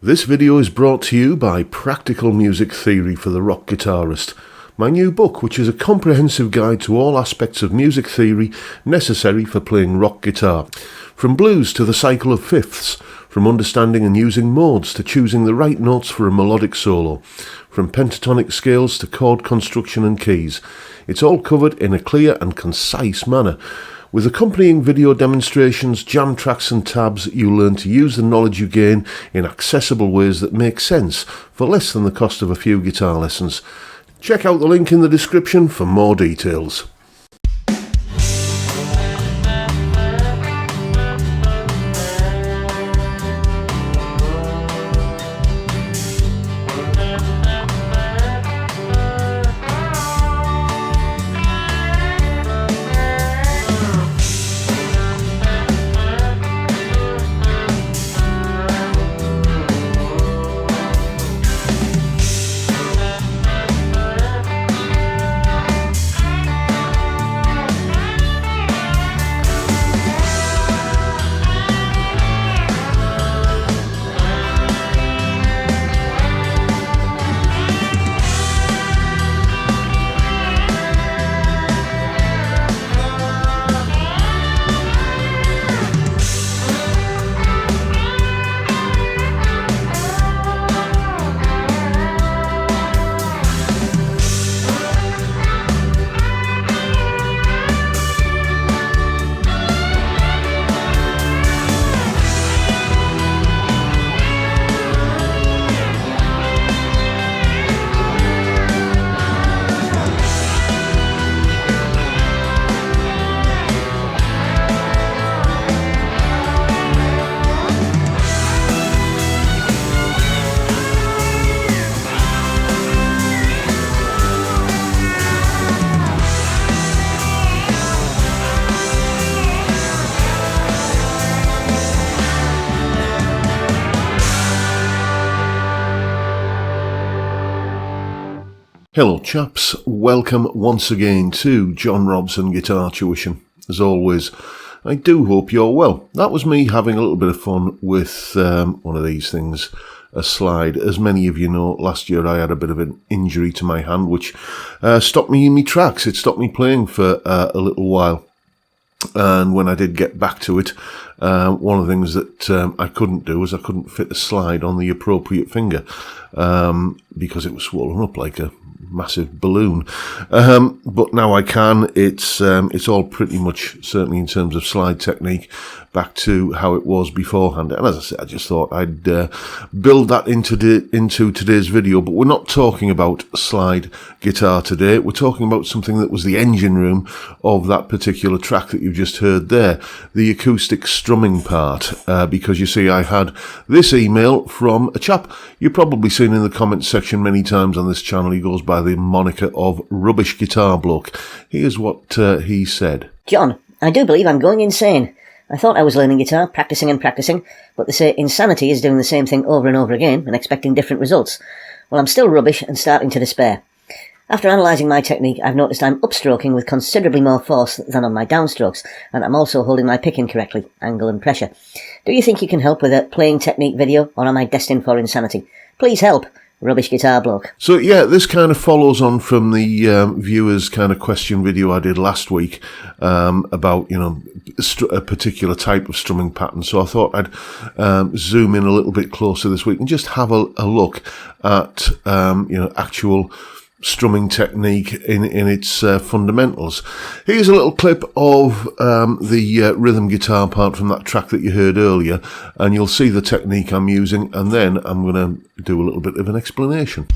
This video is brought to you by Practical Music Theory for the Rock Guitarist, my new book, which is a comprehensive guide to all aspects of music theory necessary for playing rock guitar. From blues to the cycle of fifths, from understanding and using modes to choosing the right notes for a melodic solo, from pentatonic scales to chord construction and keys. It's all covered in a clear and concise manner. With accompanying video demonstrations, jam tracks and tabs, you'll learn to use the knowledge you gain in accessible ways that make sense for less than the cost of a few guitar lessons. Check out the link in the description for more details. Hello chaps, welcome once again to John Robson Guitar Tuition. As always, I do hope you're well. That was me having a little bit of fun with one of these things, a slide. As many of you know, last year I had a bit of an injury to my hand which stopped me in my tracks. It stopped me playing for a little while. And when I did get back to it, one of the things that I couldn't do was I couldn't fit a slide on the appropriate finger because it was swollen up like a massive balloon. But now I can. It's all pretty much, certainly in terms of slide technique, back to how it was beforehand. And as I said, I just thought I'd build that into today's video. But we're not talking about slide guitar today. We're talking about something that was the engine room of that particular track that you've just heard there, the acoustic strumming part. Because you see, I had this email from a chap you've probably seen in the comments section many times on this channel. He goes by the moniker of Rubbish Guitar Bloke. Here's what he said. John, I do believe I'm going insane. I thought I was learning guitar, practicing and practicing, but they say insanity is doing the same thing over and over again and expecting different results. Well, I'm still rubbish and starting to despair. After analysing my technique, I've noticed I'm upstroking with considerably more force than on my downstrokes, and I'm also holding my pick incorrectly, angle and pressure. Do you think you can help with a playing technique video, or am I destined for insanity? Please help. Rubbish Guitar Bloke. So yeah, this kind of follows on from the viewers kind of question video I did last week about, you know, a particular type of strumming pattern. So I thought I'd zoom in a little bit closer this week and just have a look at, you know, actual strumming technique in its fundamentals. Here's a little clip of the rhythm guitar part from that track that you heard earlier, and you'll see the technique I'm using, and then I'm going to do a little bit of an explanation.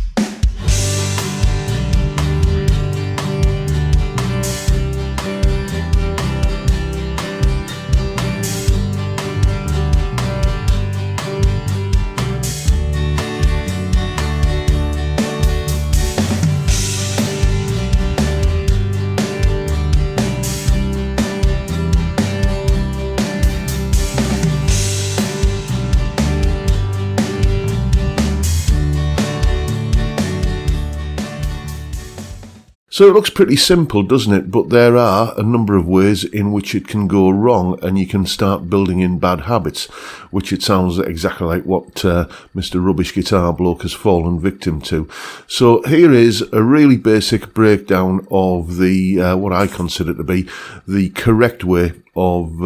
So it looks pretty simple, doesn't it? But there are a number of ways in which it can go wrong, and you can start building in bad habits, which it sounds exactly like what Mr. Rubbish Guitar Bloke has fallen victim to. So here is a really basic breakdown of the what I consider to be the correct way of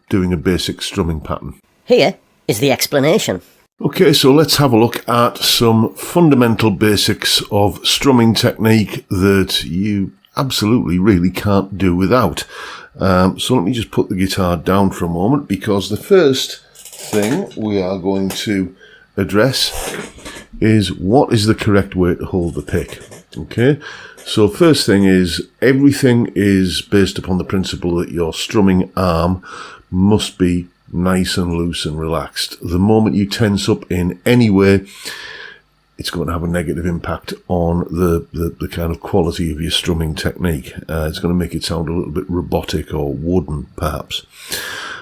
doing a basic strumming pattern. Here is the explanation. Okay, so let's have a look at some fundamental basics of strumming technique that you absolutely really can't do without. So let me just put the guitar down for a moment, because the first thing we are going to address is what is the correct way to hold the pick. Okay, so first thing is everything is based upon the principle that your strumming arm must be nice and loose and relaxed. The moment you tense up in any way, it's going to have a negative impact on the kind of quality of your strumming technique. It's going to make it sound a little bit robotic or wooden, perhaps.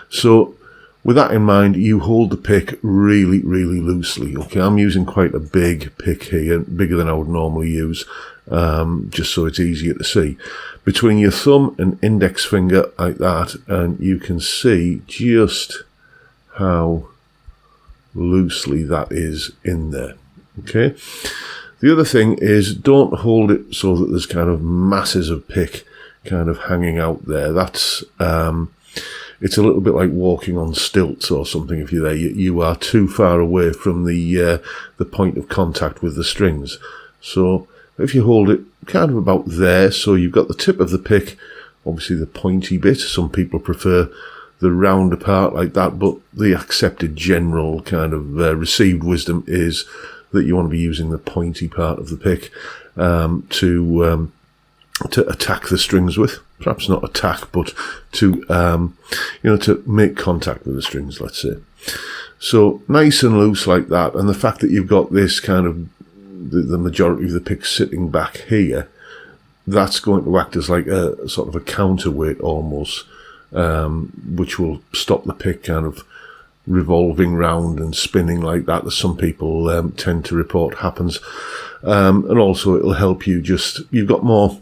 So with that in mind, you hold the pick really, really loosely. Okay, I'm using quite a big pick here, bigger than I would normally use, just so it's easier to see. Between your thumb and index finger, like that, and you can see just how loosely that is in there. Okay. The other thing is, don't hold it so that there's kind of masses of pick kind of hanging out there. That's it's a little bit like walking on stilts or something. If you're there, you are too far away from the point of contact with the strings. So if you hold it kind of about there, so you've got the tip of the pick, obviously the pointy bit. Some people prefer the rounder part like that, but the accepted general kind of received wisdom is that you want to be using the pointy part of the pick to attack the strings with. Perhaps not attack, but to to make contact with the strings, let's say. So nice and loose like that, and the fact that you've got this kind of the majority of the pick sitting back here, that's going to act as like a sort of a counterweight almost, which will stop the pick kind of revolving round and spinning like that some people tend to report happens. And also it'll help you you've got more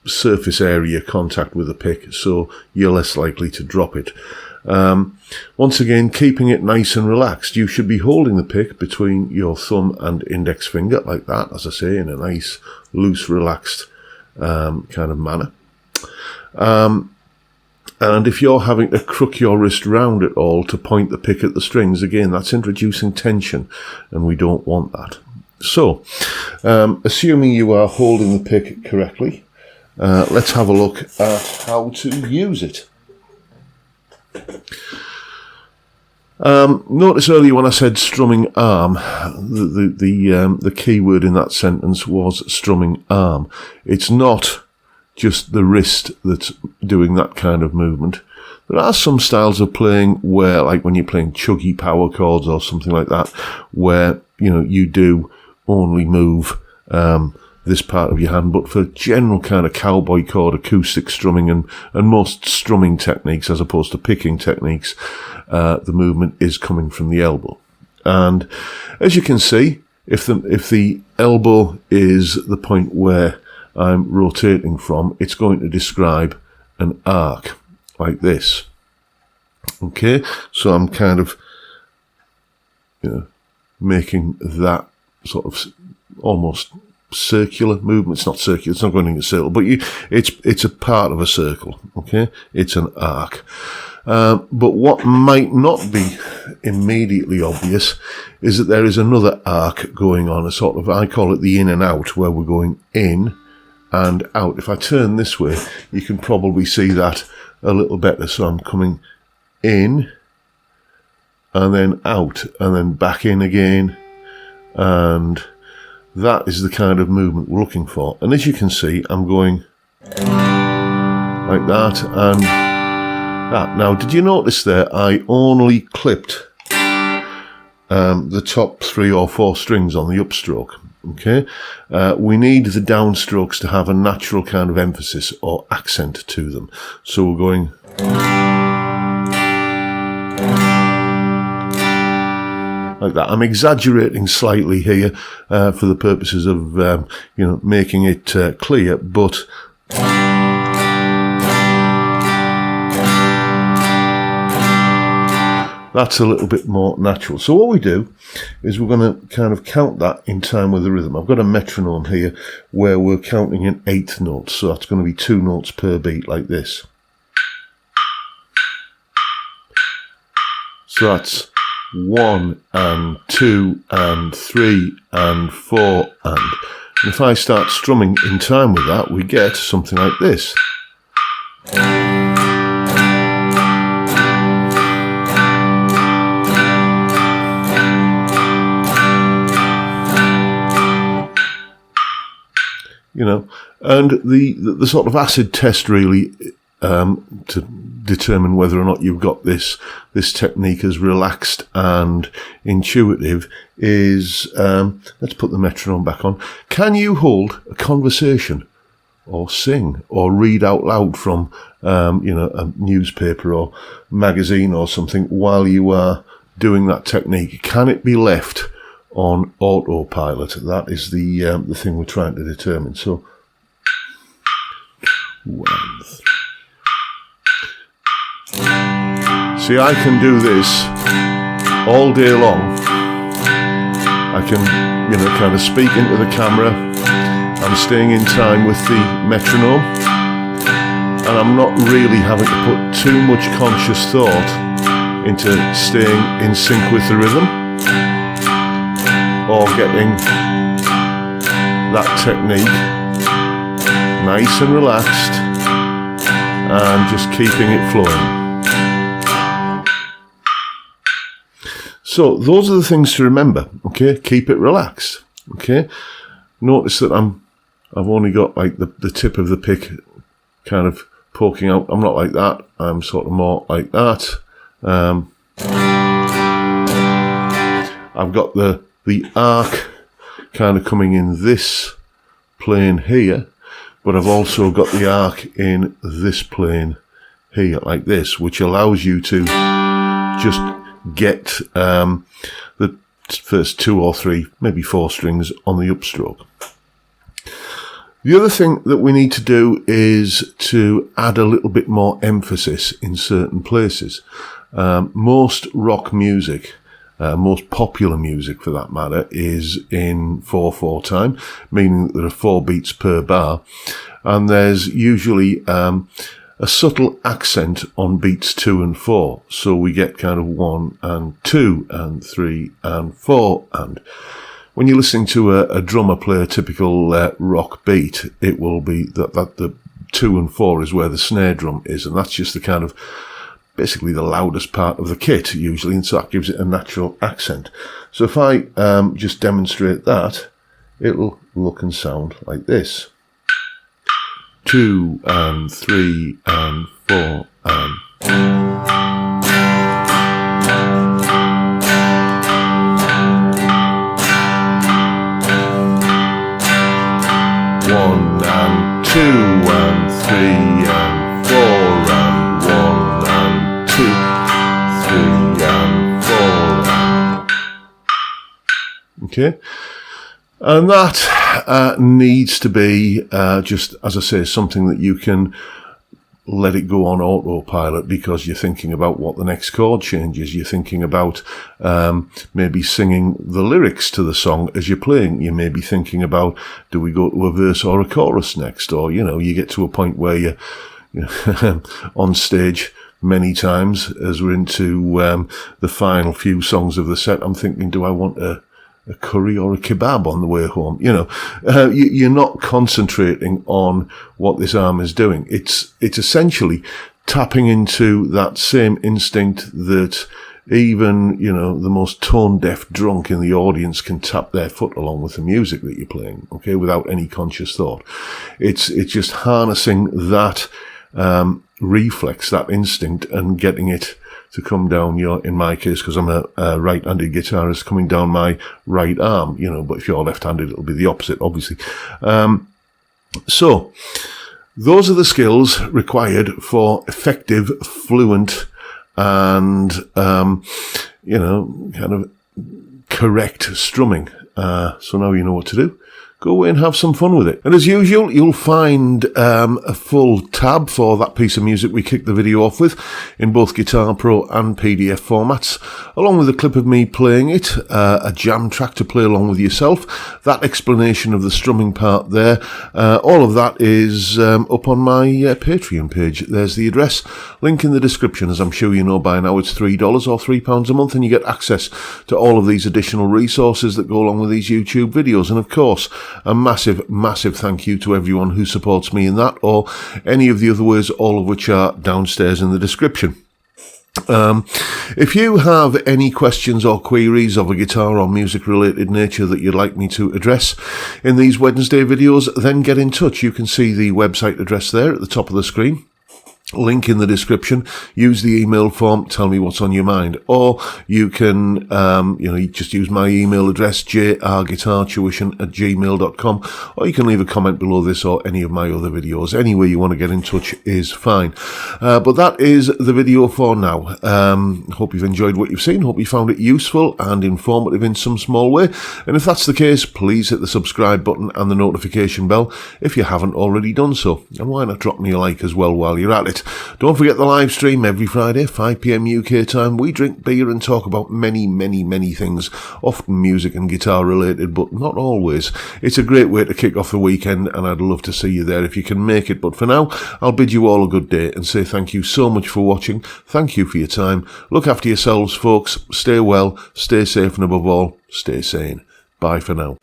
surface area contact with the pick, so you're less likely to drop it. Once again, keeping it nice and relaxed. You should be holding the pick between your thumb and index finger like that, as I say, in a nice, loose, relaxed kind of manner. And if you're having to crook your wrist round at all to point the pick at the strings, again, that's introducing tension, and we don't want that. So, assuming you are holding the pick correctly, let's have a look at how to use it. Notice earlier when I said strumming arm, the key word in that sentence was strumming arm. It's not just the wrist that's doing that kind of movement. There are some styles of playing where, like when you're playing chuggy power chords or something like that, where you do only move this part of your hand, but for general kind of cowboy chord acoustic strumming and most strumming techniques as opposed to picking techniques, the movement is coming from the elbow. And as you can see, if the elbow is the point where I'm rotating from, it's going to describe an arc like this. Okay, so I'm kind of making that sort of almost circular movement. It's not circular, it's not going in a circle, but it's a part of a circle. Okay, it's an arc. But what might not be immediately obvious is that there is another arc going on, a sort of, I call it the in and out, where we're going in and out. If I turn this way, you can probably see that a little better. So I'm coming in and then out and then back in again, and that is the kind of movement we're looking for. And as you can see, I'm going like that and that. Now, did you notice there I only clipped the top 3 or 4 strings on the upstroke? Okay, we need the downstrokes to have a natural kind of emphasis or accent to them. So we're going like that. I'm exaggerating slightly here for the purposes of making it clear, but that's a little bit more natural. So what we do is we're going to kind of count that in time with the rhythm. I've got a metronome here where we're counting in eighth notes, so that's going to be 2 notes per beat like this. So that's 1 and 2 and 3 and 4 and if I start strumming in time with that, we get something like this. And the sort of acid test really to determine whether or not you've got this technique as relaxed and intuitive is, let's put the metronome back on. Can you hold a conversation or sing or read out loud from, a newspaper or magazine or something while you are doing that technique? Can it be left on autopilot? That is the thing we're trying to determine. So 1, 3. See, I can do this all day long. I can, kind of speak into the camera. I'm staying in time with the metronome, and I'm not really having to put too much conscious thought into staying in sync with the rhythm or getting that technique nice and relaxed and just keeping it flowing. So those are the things to remember, okay? Keep it relaxed, okay? Notice that I've only got like the tip of the pick kind of poking out. I'm not like that. I'm sort of more like that. I've got the arc kind of coming in this plane here, but I've also got the arc in this plane here like this, which allows you to just get the first 2 or 3, maybe 4 strings on the upstroke. The other thing that we need to do is to add a little bit more emphasis in certain places. Most rock music, most popular music for that matter, is in 4/4 time, meaning that there are 4 beats per bar, and there's usually a subtle accent on beats 2 and 4. So we get kind of 1 and 2 and 3 and 4. And when you're listening to a drummer play a typical rock beat, it will be that the 2 and 4 is where the snare drum is. And that's just the kind of basically the loudest part of the kit usually. And so that gives it a natural accent. So if I just demonstrate that, it'll look and sound like this. 2 and 3 and 4 and 1 and 2 and 3 and 4 and 1 and 2, 3 and 4. Okay, and that needs to be just, as I say, something that you can let it go on autopilot because you're thinking about what the next chord change is. You're thinking about maybe singing the lyrics to the song as you're playing. You may be thinking about, do we go to a verse or a chorus next? Or, you get to a point where you're on stage many times as we're into the final few songs of the set. I'm thinking, do I want a curry or a kebab on the way home? You're not concentrating on what this arm is doing. It's essentially tapping into that same instinct that even, the most tone-deaf drunk in the audience can tap their foot along with the music that you're playing, okay, without any conscious thought. It's just harnessing that reflex, that instinct, and getting it to come down in my case, because I'm a right-handed guitarist, coming down my right arm, but if you're left-handed, it'll be the opposite, obviously. So, those are the skills required for effective, fluent, and, kind of correct strumming. So now you know what to do. Go away and have some fun with it. And as usual, you'll find a full tab for that piece of music we kicked the video off with in both Guitar Pro and PDF formats, along with a clip of me playing it, a jam track to play along with yourself, that explanation of the strumming part there. All of that is up on my Patreon page. There's the address. Link in the description. As I'm sure you know by now, it's $3 or £3 a month, and you get access to all of these additional resources that go along with these YouTube videos. And of course, a massive thank you to everyone who supports me in that or any of the other ways, all of which are downstairs in the description. If you have any questions or queries of a guitar or music related nature that you'd like me to address in these Wednesday videos, then get in touch. You can see the website address there at the top of the screen. Link in the description. Use the email form. Tell me what's on your mind. Or you can, you just use my email address, jrguitartuition@gmail.com. Or you can leave a comment below this or any of my other videos. Any way you want to get in touch is fine. But that is the video for now. Hope you've enjoyed what you've seen. Hope you found it useful and informative in some small way. And if that's the case, please hit the subscribe button and the notification bell if you haven't already done so. And why not drop me a like as well while you're at it. Don't forget the live stream every Friday, 5 PM UK time. We drink beer and talk about many things, often music and guitar related, but not always. It's a great way to kick off the weekend, and I'd love to see you there if you can make it. But for now, I'll bid you all a good day and say thank you so much for watching. Thank you for your time. Look after yourselves, folks. Stay well, stay safe, and above all, stay sane. Bye for now.